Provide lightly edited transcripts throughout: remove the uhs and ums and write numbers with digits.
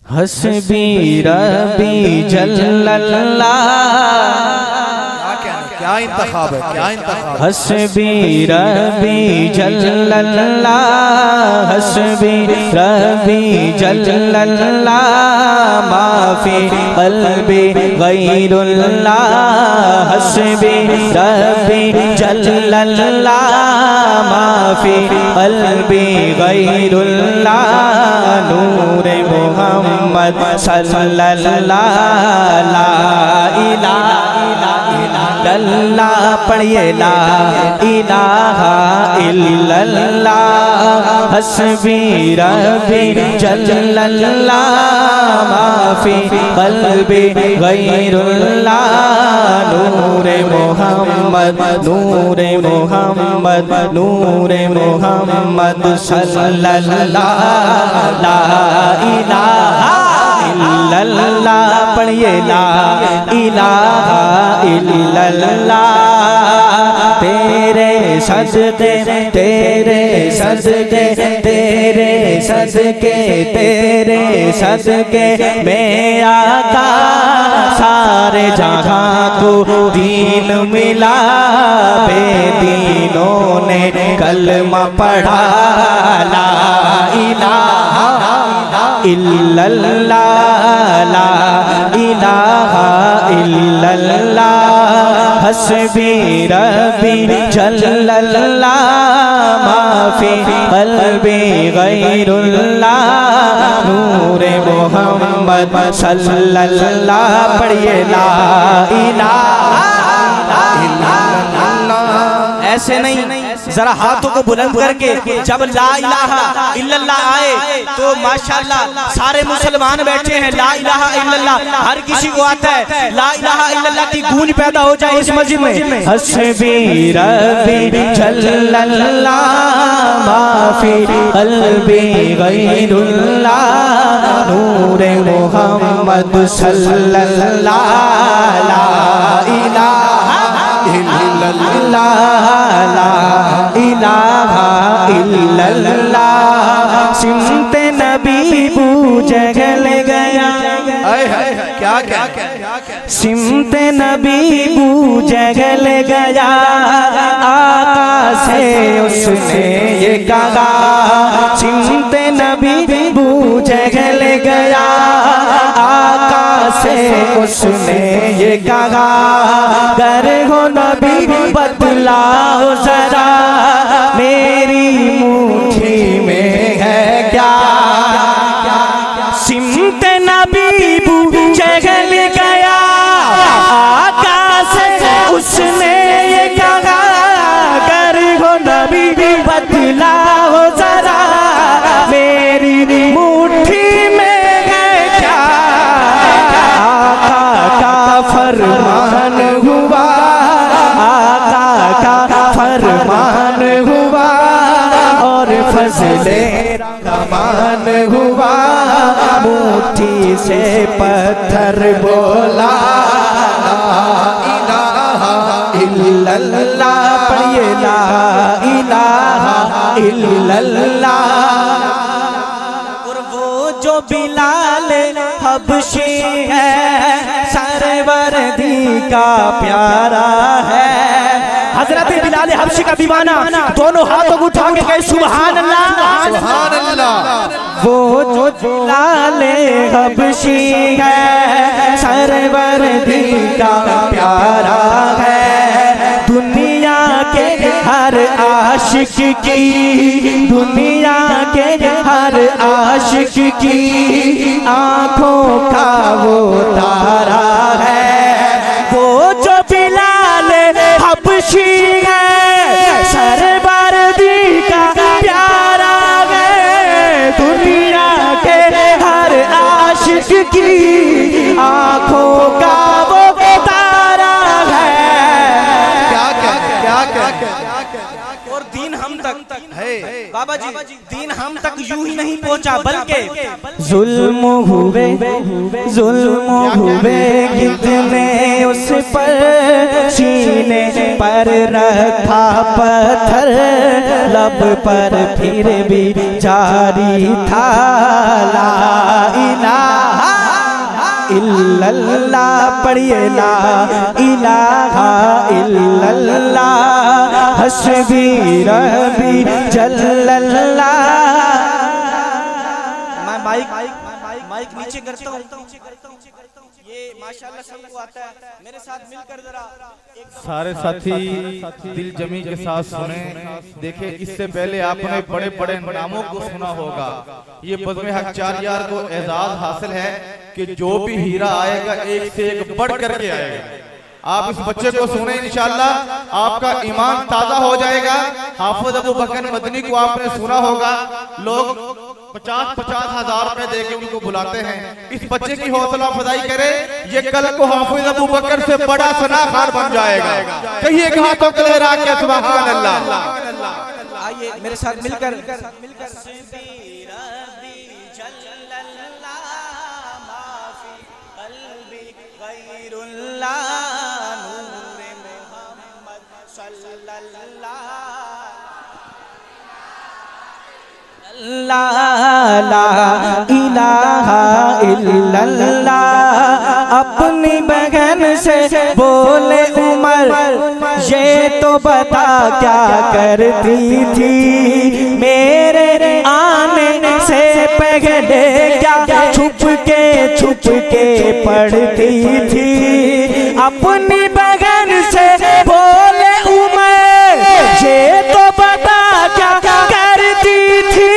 हस्बी रबी जल्लल्लाह। क्या इंतखाब है, क्या इंतखाब। हस्बी रबी जल्लल्लाह, हस्बी रबी जल्लल्लाह, माफी क़ल्बी गैरुल्लाह। हस्बी रबी जल्लल्लाह, माफी क़ल्बी गैरुल्लाह। नूर मोहम्मद सल्लल्लाह, ला इलाहा इल्लल्लाह। पढ़िए ला इलाहा इल्लल्लाह। हस्बी रबी जल्लल्लाह, माफी क़ल्बी गैरुल्लाह। नूरे मोहम्मद, नूरे मोहम्मद, नूरे मोहम्मद सल्लल्लाह, ला इलाहा इल्लल्लाह। पढ़िए ला इलाहा इल्लल्लाह। तेरे सजदे, तेरे सजदे, तेरे सदके, तेरे सदके में आका सारे जहां को दीन मिला। बेदीनों ने कलमा पढ़ा, ला इलाहा इल्लल्लाह, ला इलाहा इल्लल्लाह। हस्बी रबी जल्लल्लाह, माफी क़ल्बी गैरुल्लाह। नूरे मोहम्मद सल्लल्लाह। पढ़िए ला इलाहा इल्लल्लाह। ऐसे नहीं, जरा हाथों को बुलंद करके जब ला इलाहा इल्लल्लाह आए तो माशाअल्लाह सारे मुसलमान बैठे हैं। ला इलाहा इल्लल्लाह हर किसी को आता है। ला इलाहा इल्लल्लाह की गूंज पैदा हो जाए इस मस्जिद में। हस्बी रबी जल्लल्लाह, माफी क़ल्बी गैरुल्लाह। नूरे मोहम्मद सल्लल्लाह, ला इलाहा इल्लल्लाह, ला इलाहा इल्लल्लाह। सिमते नबी बू जगल गया, क्या क्या क्या। सिमते नबी बू जगल गया। आका से उसने ये कहा, सिमते नबी बू जगल गया। आका से उसने ये कहा, गर हो नबी बतलाओ जरा, मेरी मुट्ठी में है क्या। सिमते नबी बू जगल गया। आका से उसने ये कहा, गर हो नबी बतलाओ जरा, मेरी मुट्ठी में है क्या। आका का फरमान हुआ, आका का फरमान हुआ, और फजले रहमान हुआ। मुट्ठी से पत्थर बोला, ला इलाहा इल्लल्लाह। पढ़िए ला इलाहा इल्लल्लाह। और वो जो बिलाल हबशी है, सरवरदी का प्यारा है। हजरत बिलाल हबशी का दीवाना दोनों हाथों को उठा के कहे सुभान अल्लाह सुभान अल्लाह। वो जो बिलाल हबशी है, सरवरदी का प्यारा है। दुनिया के हर आशिक की, दुनिया के हर आशिक की आंखों का वो तारा है। वो जो बिलाल हबशी है, सरवरदी का प्यारा है। दुनिया के हर आशिक की आंखों का वो तारा है। क्या क्या क्या क्या क्या। और दीन हम तक है बाबा जी, दीन हम तक यूं ही नहीं पहुंचा, बल्कि जुल्म हुए, जुल्म हुए कितने उस पर, सीने पर रखा पत्थर, लब पर फिर भी जारी था ला इलाहा इल्लल्लाह पढ़िए ला इलाहा इल्लल्लाह हस्बी रब्बी जल्लल्लाह। मैं माइक नीचे करता हूँ। ये माशाल्लाह सबको आता है, मेरे साथ मिलकर जरा सारे साथी दिल जमी के साथ सुने। देखे इससे पहले आपने बड़े बड़े नामों को सुना होगा, ये बज़्म हक 4 यार को एजाज हासिल है कि जो भी हीरा आएगा एक से एक बढ़ करके आएगा। आप इस बच्चे को सुने, इंशाअल्लाह आपका ईमान ताजा हो जाएगा। हाफिज अबू बकर मदनी को आपने सुना होगा, लोग 50-50 हजार रुपए देके उनको बुलाते हैं। इस बच्चे की हौसला अफजाई करे, ये कल को हाफिज अबू बकर से बड़ा सनाखार बन जाएगा। कहिए कि हाथों को लहरा के सुभान अल्लाह। आइए मेरे साथ मिलकर ला इलाहा इल्लल्लाह। अपनी बहन से बोले उमर, ये तो बता क्या करती थी, मेरे आने से पहले क्या छुप के पढ़ती थी। अपनी बहन से बोले उमर, ये तो बता क्या करती थी,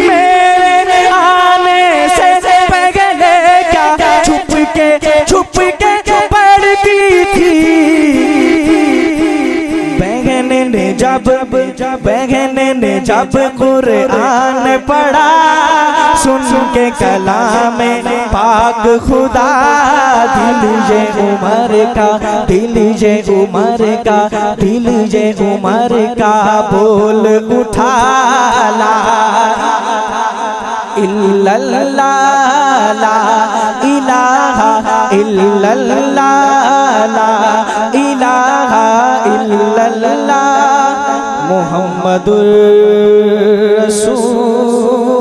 मेरे आने से पहले क्या छुप के पढ़ती थी। बहन ने जब कुरान पढ़ा, सुन के कलाम पाक खुदा, दिल ये उमर का बोल उठा, ला इल्लल्लाह ला इलाहा इल्लल्लाह ला इलाहा इल्लल्लाह मुहम्मदुर रसूलुल्लाह।